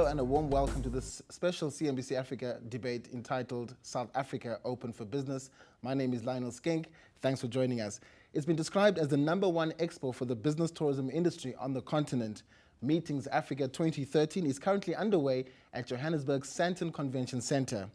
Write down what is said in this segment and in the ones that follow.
Hello and a warm welcome to this special CNBC Africa debate entitled South Africa Open for Business. My name is Lionel Skink. Thanks for joining us. It's been described as the #1 expo for the business tourism industry on the continent. Meetings Africa 2013 is currently underway at Johannesburg's Sandton Convention Center.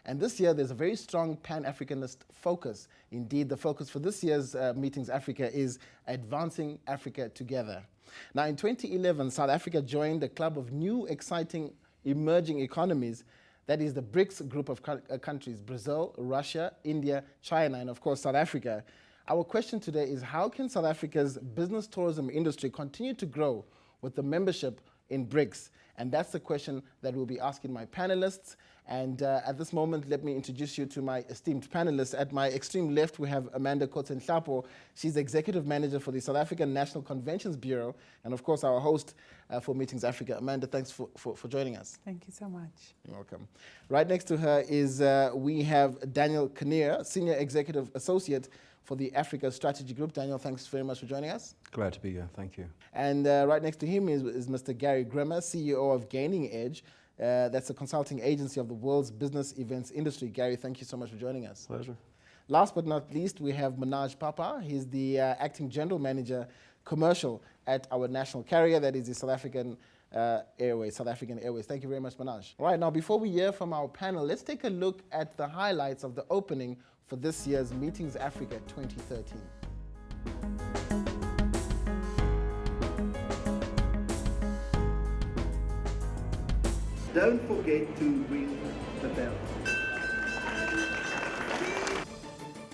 And this year there's a very strong Pan-Africanist focus. Indeed, the focus for this year's Meetings Africa is advancing Africa together. Now, in 2011, South Africa joined a club of new, exciting, emerging economies. That is the BRICS group of countries: Brazil, Russia, India, China, and of course, South Africa. Our question today is, how can South Africa's business tourism industry continue to grow with the membership in BRICS? And that's the question that we'll be asking my panelists. And at this moment, let me introduce you to my esteemed panelists. At my extreme left, we have Amanda Kotsenhlapo. She's Executive Manager for the South African National Conventions Bureau, and of course, our host for Meetings Africa. Amanda, thanks for joining us. Thank you so much. You're welcome. Right next to her is we have Daniel Kinnear, Senior Executive Associate for the Africa Strategy Group. Daniel, thanks very much for joining us. Glad to be here, thank you. And right next to him is Mr. Gary Grimmer, CEO of Gaining Edge. That's a consulting agency of the world's business events industry. Gary, thank you so much for joining us. Pleasure. Last but not least, we have Manaj Papa. He's the Acting General Manager Commercial at our national carrier, that is the South African Airways. Thank you very much, Manaj. All right, now before we hear from our panel, let's take a look at the highlights of the opening for this year's Meetings Africa 2013. Don't forget to ring the bell.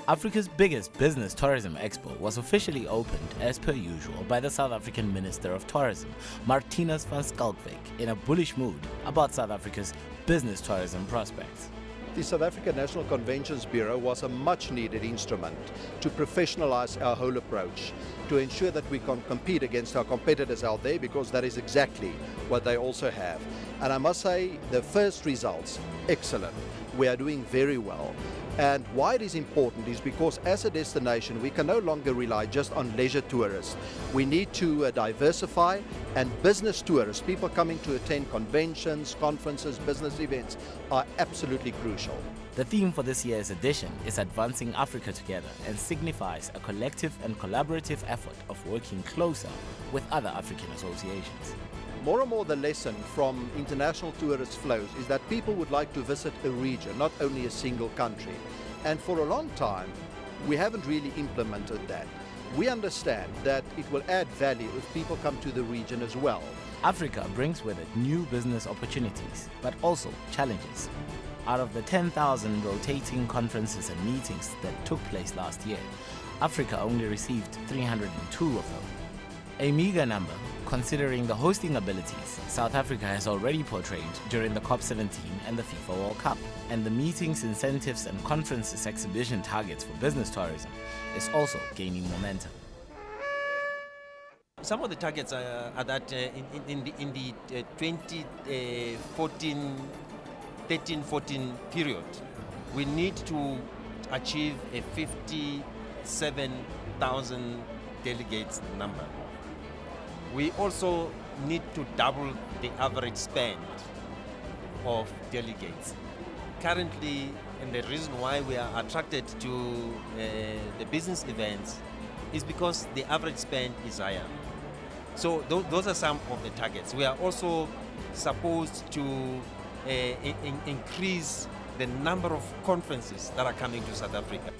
Africa's biggest business tourism expo was officially opened as per usual by the South African Minister of Tourism, Martinus van Schalkwyk, in a bullish mood about South Africa's business tourism prospects. The South African National Conventions Bureau was a much-needed instrument to professionalize our whole approach, to ensure that we can compete against our competitors out there, because that is exactly what they also have. And I must say, the first results, excellent. We are doing very well. And why it is important is because as a destination, we can no longer rely just on leisure tourists. We need to diversify, and business tourists, people coming to attend conventions, conferences, business events, are absolutely crucial. The theme for this year's edition is Advancing Africa Together and signifies a collective and collaborative effort of working closer with other African associations. More and more the lesson from international tourist flows is that people would like to visit a region, not only a single country. And for a long time, we haven't really implemented that. We understand that it will add value if people come to the region as well. Africa brings with it new business opportunities, but also challenges. Out of the 10,000 rotating conferences and meetings that took place last year, Africa only received 302 of them. A meager number, considering the hosting abilities South Africa has already portrayed during the COP17 and the FIFA World Cup, and the meetings, incentives and conferences exhibition targets for business tourism is also gaining momentum. Some of the targets are that in the 13-14 period, we need to achieve a 57,000 delegates number. We also need to double the average spend of delegates. Currently, and the reason why we are attracted to the business events is because the average spend is higher. So those are some of the targets. We are also supposed to increase the number of conferences that are coming to South Africa.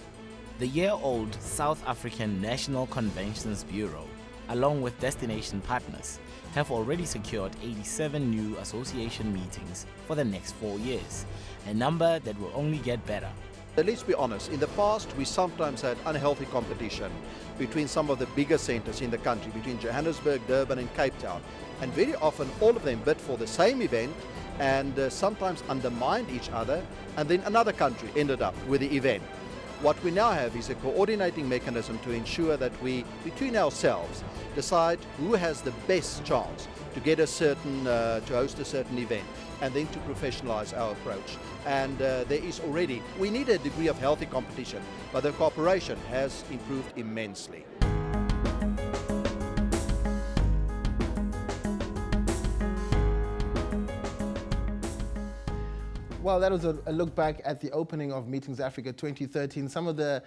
The year-old South African National Conventions Bureau, along with destination partners, have already secured 87 new association meetings for the next 4 years, a number that will only get better. Let's be honest, in the past we sometimes had unhealthy competition between some of the bigger centers in the country, between Johannesburg, Durban and Cape Town. And very often all of them bid for the same event and sometimes undermined each other, and then another country ended up with the event. What we now have is a coordinating mechanism to ensure that we, between ourselves, decide who has the best chance to get a certain, to host a certain event, and then to professionalize our approach. And there is already, we need a degree of healthy competition, but the cooperation has improved immensely. Well, that was a look back at the opening of Meetings Africa 2013. Some of the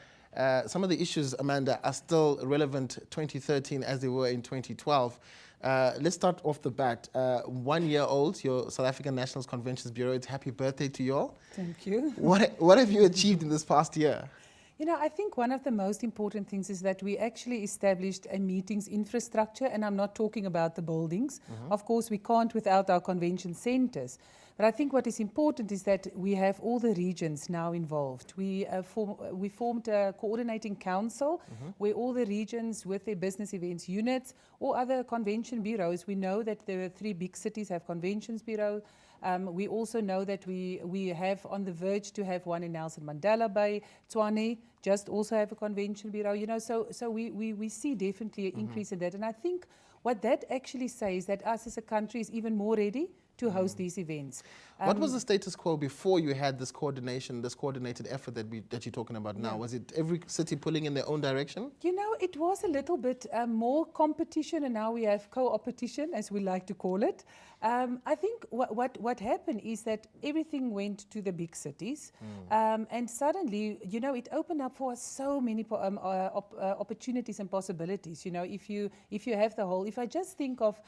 issues, Amanda, are still relevant 2013 as they were in 2012. Let's start off the bat. 1 year old, your South African Nationals Conventions Bureau. It's happy birthday to you all. Thank you. What have you achieved in this past year? You know, I think one of the most important things is that we actually established a meetings infrastructure, and I'm not talking about the buildings. Of course, we can't without our convention centers. But I think what is important is that we have all the regions now involved. We formed a coordinating council where all the regions with their business events units or other convention bureaus, we know that there are 3 big cities have conventions bureaus. We also know that we have on the verge to have one in Nelson Mandela Bay. Tshwane just also have a convention bureau, you know, so we see definitely an increase in that. And I think what that actually says that us as a country is even more ready to host these events. What was the status quo before you had this coordination, this coordinated effort that you're talking about now? Was it every city pulling in their own direction? You know, it was a little bit more competition, and now we have co-opetition, as we like to call it. I think what happened is that everything went to the big cities, and suddenly, you know, it opened up for us so many opportunities and possibilities. You know, if you have the whole, if I just think of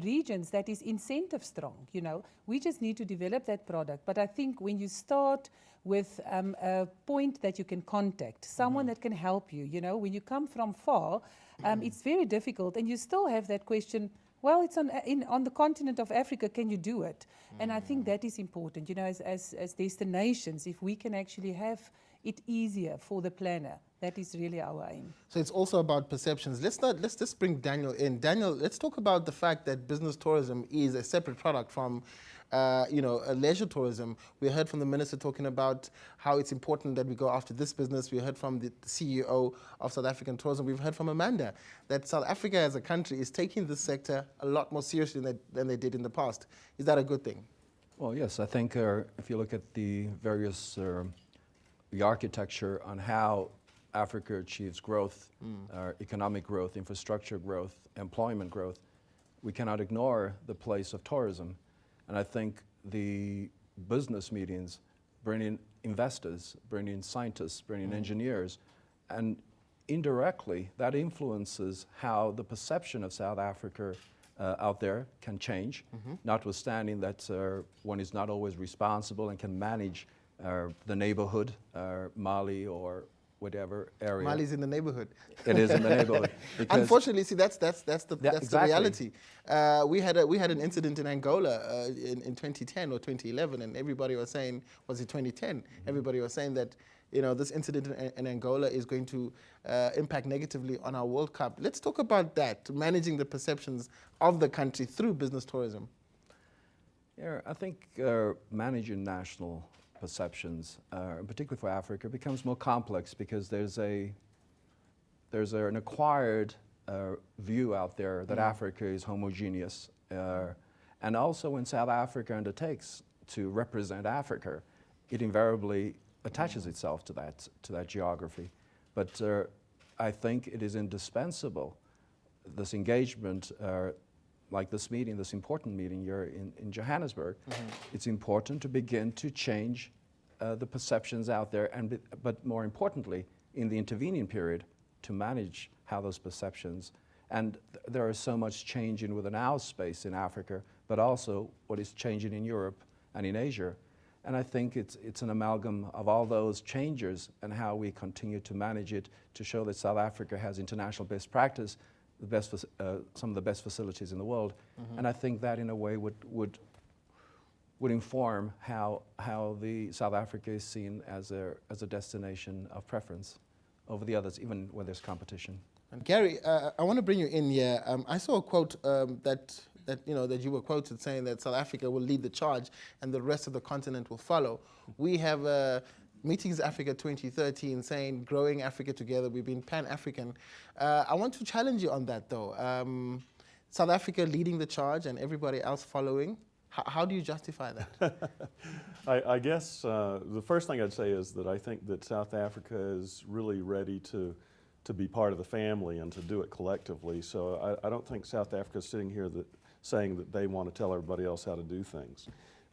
regions that is incentive strong, you know, we just need to develop that product. But I think when you start with a point that you can contact, someone that can help you, you know, when you come from far, it's very difficult, and you still have that question, well, it's on the continent of Africa, can you do it? And I think that is important, you know, as destinations, if we can actually have it easier for the planner, that is really our aim. So it's also about perceptions. Let's just bring Daniel in. Daniel, let's talk about the fact that business tourism is a separate product from leisure tourism. We heard from the minister talking about how it's important that we go after this business. We heard from the CEO of South African Tourism. We've heard from Amanda that South Africa as a country is taking this sector a lot more seriously than they did in the past. Is that a good thing? Well, yes. I think if you look at the various the architecture on how Africa achieves growth, economic growth, infrastructure growth, employment growth, we cannot ignore the place of tourism. And I think the business meetings bring in investors, bring in scientists, bring in engineers, and indirectly that influences how the perception of South Africa out there can change, notwithstanding that one is not always responsible and can manage the neighborhood, Mali or whatever area. Mali's in the neighborhood. It is in the neighborhood. Unfortunately, see, that's the exactly. reality. We had an incident in Angola in 2010 or 2011, and everybody was saying, was it 2010? Everybody was saying that, you know, this incident in Angola is going to impact negatively on our World Cup. Let's talk about that, managing the perceptions of the country through business tourism. Yeah, I think managing national perceptions, particularly for Africa, becomes more complex because there's an acquired view out there that Africa is homogeneous, and also when South Africa undertakes to represent Africa, it invariably attaches itself to that geography. But I think it is indispensable, this engagement, like this meeting, this important meeting here in Johannesburg, it's important to begin to change the perceptions out there, but more importantly, in the intervening period, to manage how those perceptions, and there is so much changing within our space in Africa, but also what is changing in Europe and in Asia. And I think it's an amalgam of all those changes and how we continue to manage it to show that South Africa has international best practice, some of the best facilities in the world, and I think that in a way would inform how the South Africa is seen as a destination of preference over the others, even when there's competition. And Gary, I want to bring you in here. I saw a quote that you were quoted saying that South Africa will lead the charge and the rest of the continent will follow. We have Meetings Africa 2013 saying growing Africa together, we've been Pan-African. I want to challenge you on that though. South Africa leading the charge and everybody else following. How do you justify that? I guess the first thing I'd say is that I think that South Africa is really ready to be part of the family and to do it collectively. So I don't think South Africa is sitting here saying that they want to tell everybody else how to do things.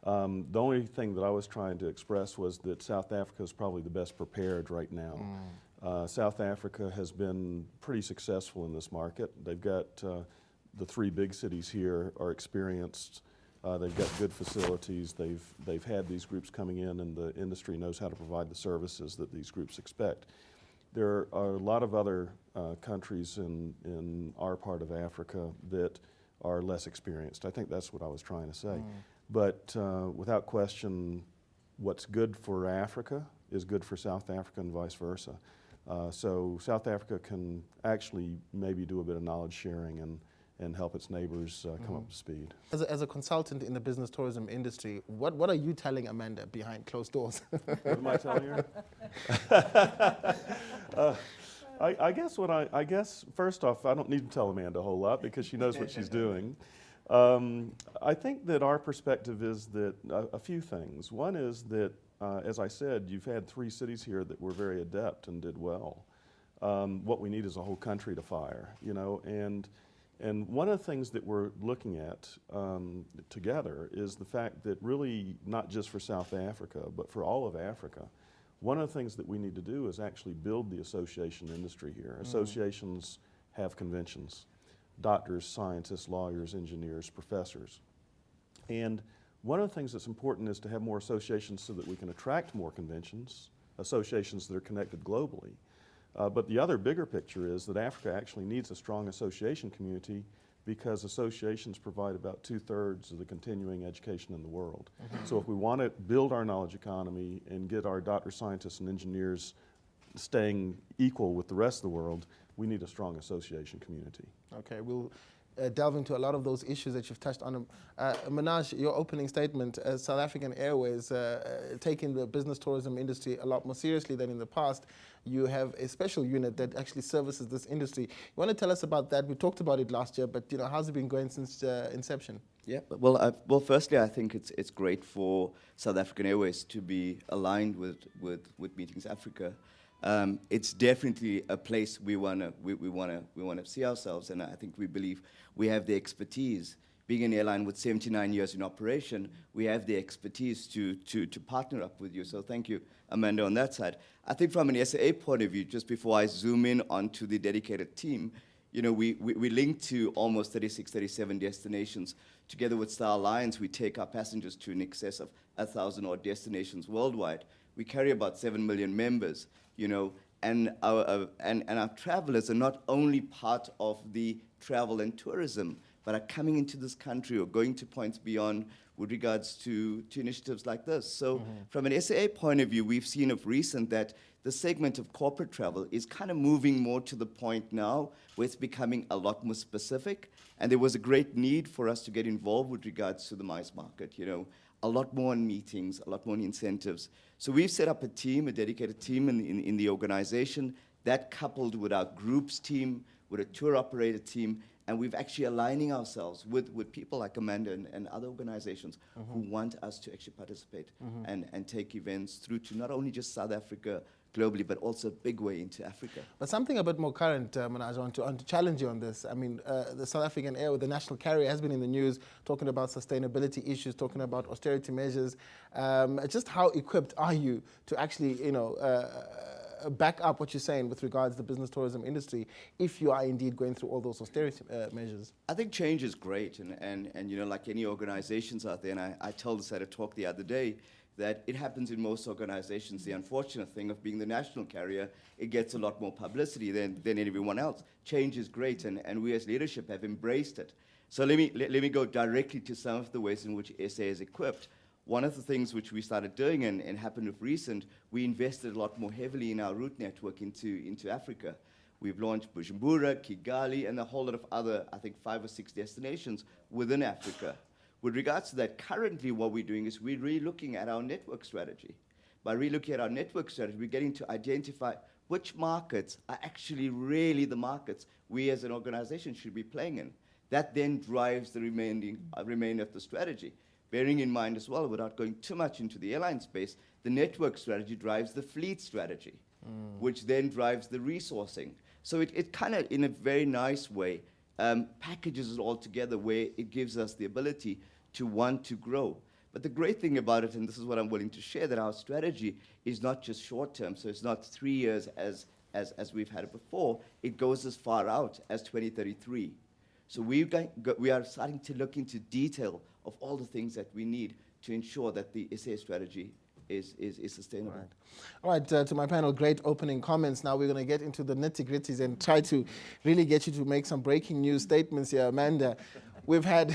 The only thing that I was trying to express was that South Africa is probably the best prepared right now. South Africa has been pretty successful in this market. They've got the 3 big cities here are experienced. They've got good facilities. They've had these groups coming in, and the industry knows how to provide the services that these groups expect. There are a lot of other countries in our part of Africa that are less experienced. I think that's what I was trying to say. But without question, what's good for Africa is good for South Africa and vice versa. So South Africa can actually maybe do a bit of knowledge sharing and help its neighbors come up to speed. As a consultant in the business tourism industry, what are you telling Amanda behind closed doors? What am I telling her? I guess first off, I don't need to tell Amanda a whole lot because she knows what she's doing. I think that our perspective is that a few things. One is that, as I said, you've had 3 cities here that were very adept and did well. What we need is a whole country to fire, you know, and one of the things that we're looking at together is the fact that really, not just for South Africa, but for all of Africa, one of the things that we need to do is actually build the association industry here. Associations have conventions. Doctors, scientists, lawyers, engineers, professors. And one of the things that's important is to have more associations so that we can attract more conventions, associations that are connected globally. But the other bigger picture is that Africa actually needs a strong association community because associations provide about 2/3 of the continuing education in the world. So if we want to build our knowledge economy and get our doctors, scientists, and engineers staying equal with the rest of the world, we need a strong association community. Okay, we'll delve into a lot of those issues that you've touched on. Manaj, your opening statement, South African Airways taking the business tourism industry a lot more seriously than in the past. You have a special unit that actually services this industry. You want to tell us about that? We talked about it last year, but how's it been going since inception? Yeah, well, firstly, I think it's great for South African Airways to be aligned with Meetings Africa. It's definitely a place we wanna see ourselves, and I think we believe we have the expertise. Being an airline with 79 years in operation, we have the expertise to partner up with you. So thank you, Amanda, on that side. I think from an SAA point of view, just before I zoom in onto the dedicated team, we link to almost 36, 37 destinations. Together with Star Alliance, we take our passengers to in excess of 1,000 odd destinations worldwide. We carry about 7 million members. And our travelers are not only part of the travel and tourism, but are coming into this country or going to points beyond with regards to initiatives like this. So from an SAA point of view, we've seen of recent that the segment of corporate travel is kind of moving more to the point now where it's becoming a lot more specific. And there was a great need for us to get involved with regards to the MICE market, a lot more on meetings, a lot more on incentives. So we've set up a team, a dedicated team in the organization, that coupled with our groups team, with a tour operator team, and we've actually aligning ourselves with people like Amanda and other organizations who want us to actually participate and take events through to not only just South Africa globally, but also a big way into Africa. But something a bit more current, Manaj, I want to challenge you on this. I mean, the South African Air, the national carrier, has been in the news talking about sustainability issues, talking about austerity measures. Just how equipped are you to actually, back up what you're saying with regards to the business tourism industry if you are indeed going through all those austerity measures? I think change is great, and like any organizations out there, and I told us at a talk the other day, that it happens in most organizations. The unfortunate thing of being the national carrier, it gets a lot more publicity than everyone else. Change is great, and we as leadership have embraced it. So let me go directly to some of the ways in which SA is equipped. One of the things which we started doing and happened of recent, we invested a lot more heavily in our route network into Africa. We've launched Bujumbura, Kigali, and a whole lot of other, I think 5 or 6 destinations within Africa. With regards to that, currently what we're doing is we're re-looking at our network strategy. By re-looking at our network strategy, we're getting to identify which markets are actually really the markets we as an organization should be playing in. That then drives the remainder of the strategy. Bearing in mind as well, without going too much into the airline space, the network strategy drives the fleet strategy, which then drives the resourcing. So it kind of, in a very nice way, packages it all together where it gives us the ability to want to grow. But the great thing about it, and this is what I'm willing to share, that our strategy is not just short term. So it's not 3 years as we've had it before. It goes as far out as 2033. So we are starting to look into detail of all the things that we need to ensure that the SA strategy is sustainable. All right, to my panel, great opening comments. Now we're going to get into the nitty-gritties and try to really get you to make some breaking news statements here. Amanda, we've had,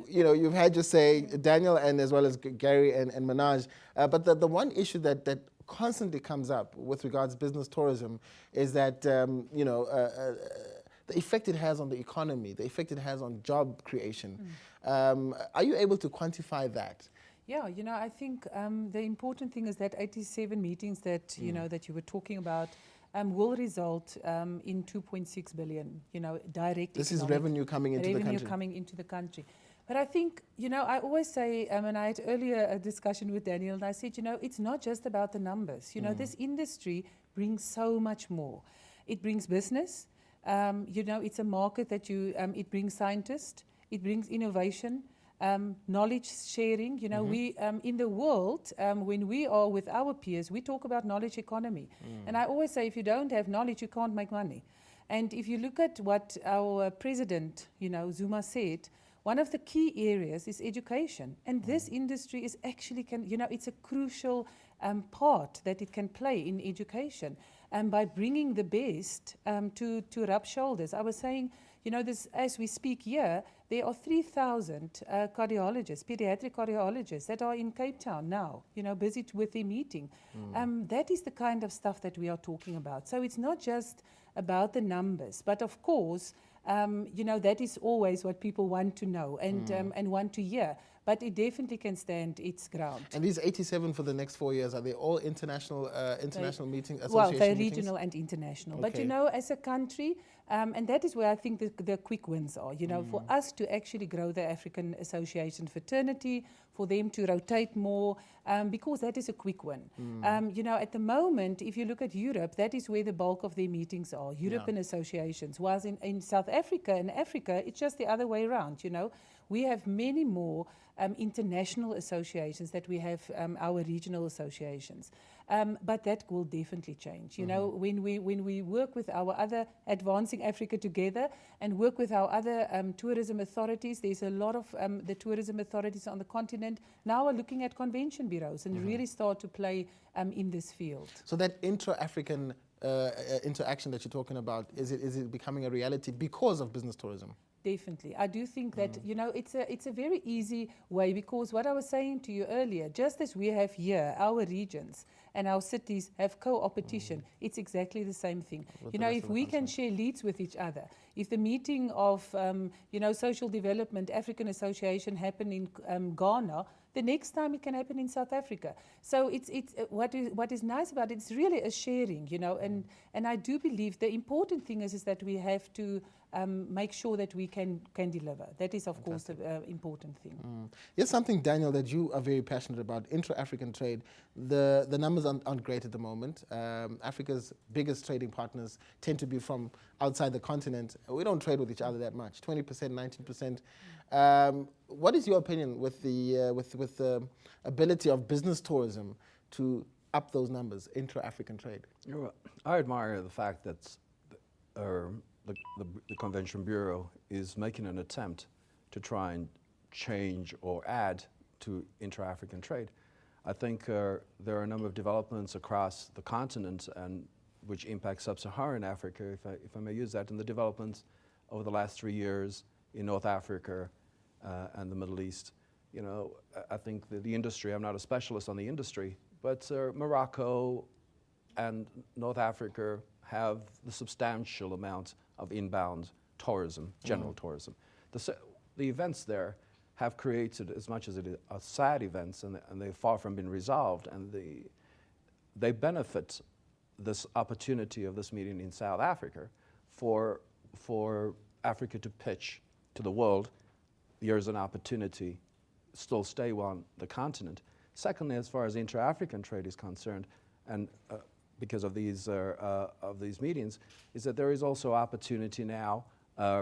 you've had your say, Daniel, and as well as Gary and Manaj. But the one issue that constantly comes up with regards to business tourism is that, the effect it has on the economy, the effect it has on job creation. Are you able to quantify that? Yeah, I think the important thing is that 87 meetings that, that you were talking about will result in 2.6 billion, direct. This is revenue coming into the country. Revenue coming into the country. But I think, I always say, and I had earlier a discussion with Daniel, and I said, it's not just about the numbers. This industry brings so much more. It brings business. It's a market that it brings scientists, it brings innovation, knowledge sharing. We in the world, when we are with our peers, we talk about knowledge economy. And I always say, if you don't have knowledge, you can't make money. And if you look at what our president, Zuma said, one of the key areas is education. And this industry is actually, it's a crucial part that it can play in education. And by bringing the best to rub shoulders. I was saying, this, as we speak here, there are 3,000 cardiologists, pediatric cardiologists that are in Cape Town now, busy with their meeting. That is the kind of stuff that we are talking about. So it's not just about the numbers, but of course, that is always what people want to know and want to hear. But it definitely can stand its ground. And these 87 for the next 4 years, are they all international meetings, association well, they're meetings? regional and international. Okay. But, as a country, and that is where I think the quick wins are, for us to actually grow the African Association fraternity, for them to rotate more, because that is a quick win. At the moment, if you look at Europe, that is where the bulk of their meetings are, European associations. Whilst in South Africa and Africa, it's just the other way around, We have many more international associations that we have our regional associations. But that will definitely change. When we work with our other Advancing Africa Together and work with our other tourism authorities, there's a lot of the tourism authorities on the continent now are looking at convention bureaus and really start to play in this field. So that intra-African interaction that you're talking about, is it becoming a reality because of business tourism? Definitely. I do think that, it's a very easy way, because what I was saying to you earlier, just as we have here, our regions and our cities have co-opetition, it's exactly the same thing. If we can share leads with each other, if the meeting of, social development, African Association happen in Ghana, the next time it can happen in South Africa. So it's what is nice about it, it's really a sharing, and I do believe the important thing is that we have to make sure that we can deliver. That is, of course, the important thing. Here's something, Daniel, that you are very passionate about, intra-African trade. The numbers aren't great at the moment. Africa's biggest trading partners tend to be from outside the continent. We don't trade with each other that much, 20%, 19%. What is your opinion with the ability of business tourism to up those numbers, intra-African trade? I admire the fact that the Convention Bureau is making an attempt to try and change or add to intra-African trade. I think there are a number of developments across the continent and which impact sub-Saharan Africa, if I may use that, and the developments over the last 3 years in North Africa and the Middle East. I think that the industry, I'm not a specialist on the industry, but Morocco and North Africa have the substantial amount of inbound tourism, general tourism. The events there have created, as much as it is sad events, and they're far from being resolved, and they benefit this opportunity of this meeting in South Africa for Africa to pitch to the world, here's an opportunity, still stay on the continent. Secondly, as far as intra-African trade is concerned, and because of these meetings, is that there is also opportunity now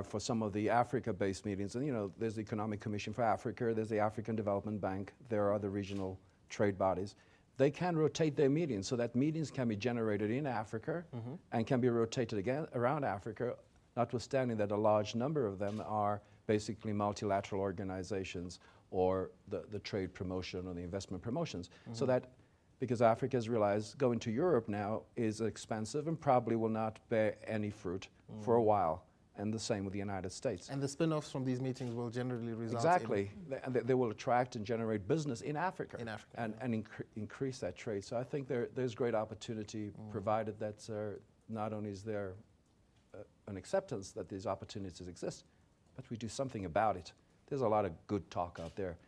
for some of the Africa-based meetings. And, you know, there's the Economic Commission for Africa, there's the African Development Bank, there are other regional trade bodies. They can rotate their meetings so that meetings can be generated in Africa and can be rotated again around Africa, notwithstanding that a large number of them are basically multilateral organizations or the trade promotion or the investment promotions. So that, because Africa has realized going to Europe now is expensive and probably will not bear any fruit for a while. And the same with the United States. And the spin-offs from these meetings will generally result Exactly. They will attract and generate business in Africa. In Africa, And increase that trade. So I think there's great opportunity, provided that not only is there an acceptance that these opportunities exist, but we do something about it. There's a lot of good talk out there.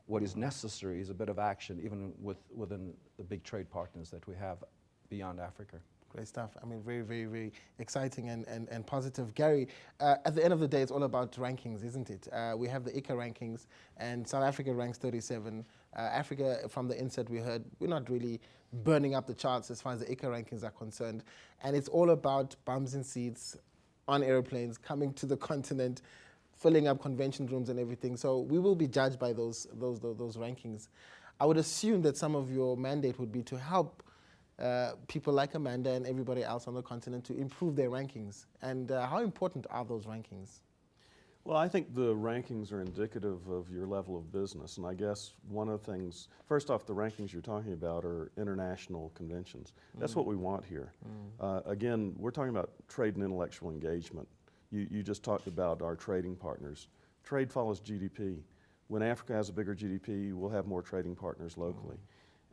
What is necessary is a bit of action, even within the big trade partners that we have beyond Africa. Great stuff. I mean, very, very, very exciting and positive. Gary, at the end of the day, it's all about rankings, isn't it? We have the ICA rankings, and South Africa ranks 37. Africa, from the inset we heard, we're not really burning up the charts as far as the ICA rankings are concerned. And it's all about bums in seats, on airplanes, coming to the continent, filling up convention rooms and everything. So we will be judged by those rankings. I would assume that some of your mandate would be to help people like Amanda and everybody else on the continent to improve their rankings. And how important are those rankings? Well, I think the rankings are indicative of your level of business. And I guess one of the things, first off, the rankings you're talking about are international conventions. That's what we want here. Again, we're talking about trade and intellectual engagement. You just talked about our trading partners. Trade follows GDP. When Africa has a bigger GDP, we'll have more trading partners locally.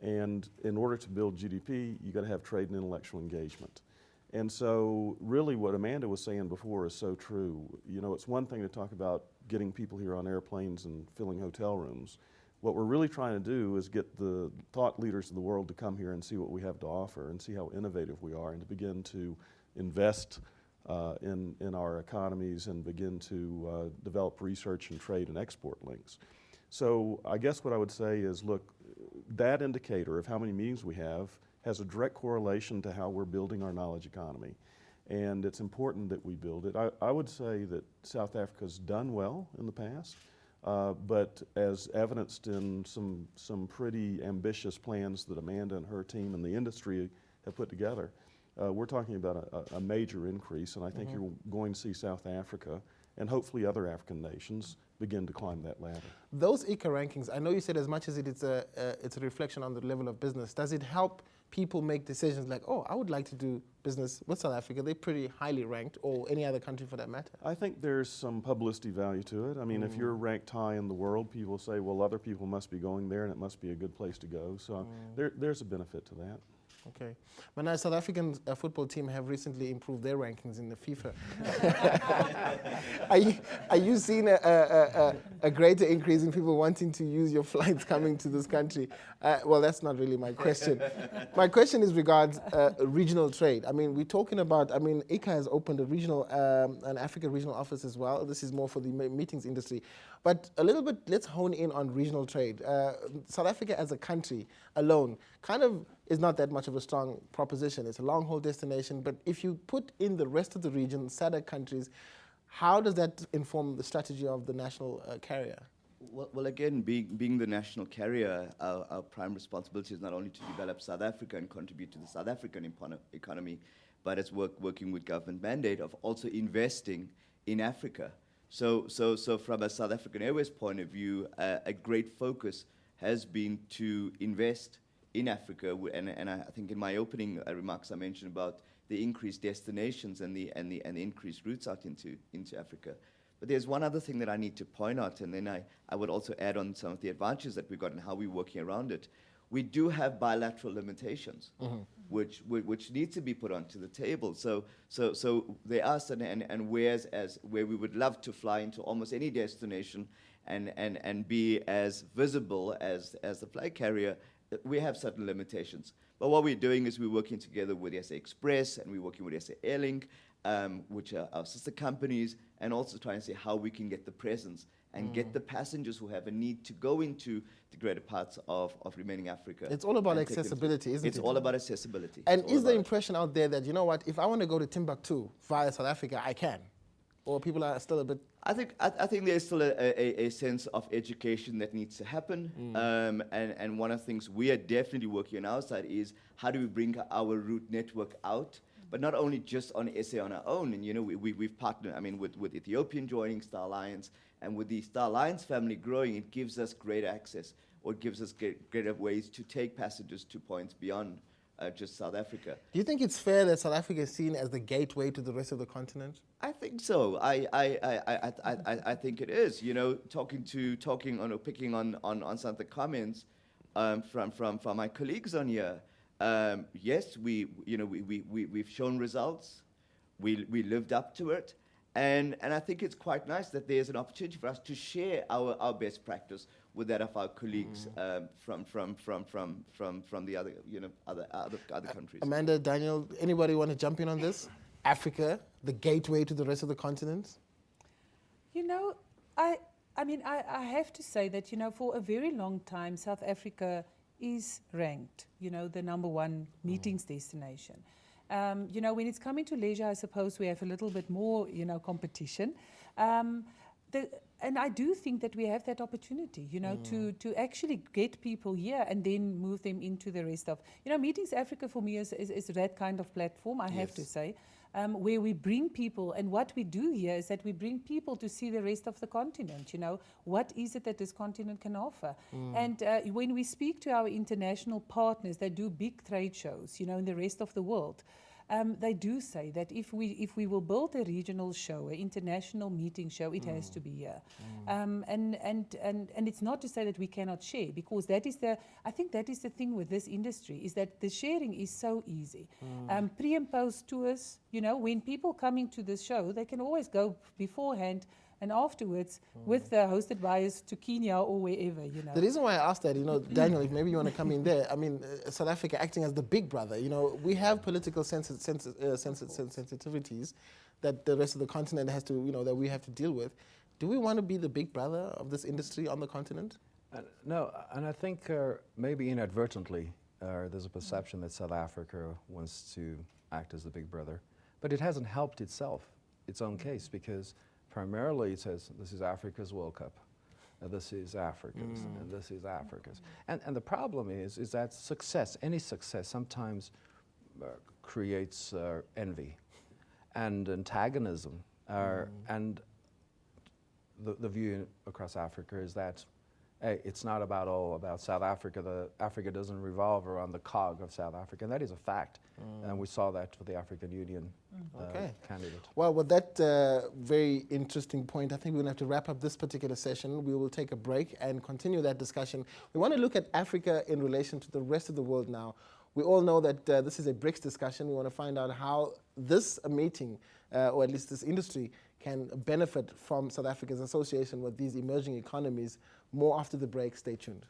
And in order to build GDP, you got to have trade and intellectual engagement. And so really what Amanda was saying before is so true. You know, it's one thing to talk about getting people here on airplanes and filling hotel rooms. What we're really trying to do is get the thought leaders of the world to come here and see what we have to offer and see how innovative we are and to begin to invest in our economies and begin to develop research and trade and export links. So I guess what I would say is, look, that indicator of how many meetings we have has a direct correlation to how we're building our knowledge economy. And it's important that we build it. I would say that South Africa's done well in the past, but as evidenced in some pretty ambitious plans that Amanda and her team and the industry have put together, we're talking about a major increase, and I think you're going to see South Africa and hopefully other African nations begin to climb that ladder. Those ICA rankings, I know you said as much as it's a reflection on the level of business, does it help people make decisions like, oh, I would like to do business with South Africa, they're pretty highly ranked, or any other country for that matter? I think there's some publicity value to it. I mean, if you're ranked high in the world, people say, well, other people must be going there and it must be a good place to go. So there's a benefit to that. Okay. But now South African football team have recently improved their rankings in the FIFA. Are you seeing a greater increase in people wanting to use your flights coming to this country? Well, that's not really my question. My question is regards regional trade. I mean, we're talking about, I mean, ICA has opened a regional, an Africa regional office as well. This is more for the meetings industry. But a little bit, let's hone in on regional trade. South Africa as a country alone kind of is not that much of a strong proposition. It's a long-haul destination, but if you put in the rest of the region, SADC countries, how does that inform the strategy of the national carrier? Well, again, being the national carrier, our prime responsibility is not only to develop South Africa and contribute to the South African economy, but it's working with government mandate of also investing in Africa. So from a South African Airways point of view, a great focus has been to invest in Africa, and I think in my opening remarks I mentioned about the increased destinations and the increased routes out into Africa. But there's one other thing that I need to point out, and then I would also add on some of the advantages that we've got and how we're working around it. We do have bilateral limitations, which need to be put onto the table. So there are certain, and whereas where we would love to fly into almost any destination and be as visible as the flag carrier, we have certain limitations. But what we're doing is we're working together with SA Express and we're working with SA Airlink, which are our sister companies, and also trying to see how we can get the presence and get the passengers who have a need to go into the greater parts of remaining Africa. It's all about accessibility, isn't it? It's all about accessibility. And is the impression out there that, you know what, if I want to go to Timbuktu via South Africa, I can? or people are still a bit? I think there's still a sense of education that needs to happen, and one of the things we are definitely working on our side is how do we bring our route network out, but not only just on SA on our own. And we've partnered, I mean, with Ethiopian joining Star Alliance, and with the Star Alliance family growing, it gives us greater access, or it gives us greater ways to take passengers to points beyond just South Africa. Do you think it's fair that South Africa is seen as the gateway to the rest of the continent? I think so. I think it is. Picking on some of the comments from my colleagues on here. Yes, we've shown results. We lived up to it, and I think it's quite nice that there's an opportunity for us to share our best practice with that of our colleagues from the other countries. Amanda, Daniel, anybody want to jump in on this? Africa, the gateway to the rest of the continent? I have to say that, for a very long time, South Africa is ranked, the #1 meetings destination. When it's coming to leisure, I suppose we have a little bit more, competition. And I do think that we have that opportunity, to actually get people here and then move them into the rest of, Meetings Africa for me is that kind of platform, I have to say, where we bring people, and what we do here is that we bring people to see the rest of the continent, what is it that this continent can offer. And when we speak to our international partners that do big trade shows, in the rest of the world, they do say that if we will build a regional show, an international meeting show, it has to be here. And it's not to say that we cannot share, because I think that is the thing with this industry, is that the sharing is so easy. Pre and post tours, when people coming to this show, they can always go beforehand and afterwards hosted by us to Kenya or wherever, The reason why I asked that, Daniel, if maybe you want to come in there, I mean, South Africa acting as the big brother, we have political sensitivities that the rest of the continent has to, that we have to deal with. Do we want to be the big brother of this industry on the continent? No, and I think maybe inadvertently there's a perception that South Africa wants to act as the big brother, but it hasn't helped its own case, because primarily it says this is Africa's World Cup, this is Africa's, and this is Africa's. And the problem is that any success sometimes creates envy and antagonism. And the view across Africa is that, hey, it's not all about South Africa. Africa doesn't revolve around the cog of South Africa, and that is a fact. And we saw that with the African Union candidate. Well, with that very interesting point, I think we're going to have to wrap up this particular session. We will take a break and continue that discussion. We want to look at Africa in relation to the rest of the world now. We all know that this is a BRICS discussion. We want to find out how this meeting, or at least this industry, can benefit from South Africa's association with these emerging economies. More after the break. Stay tuned.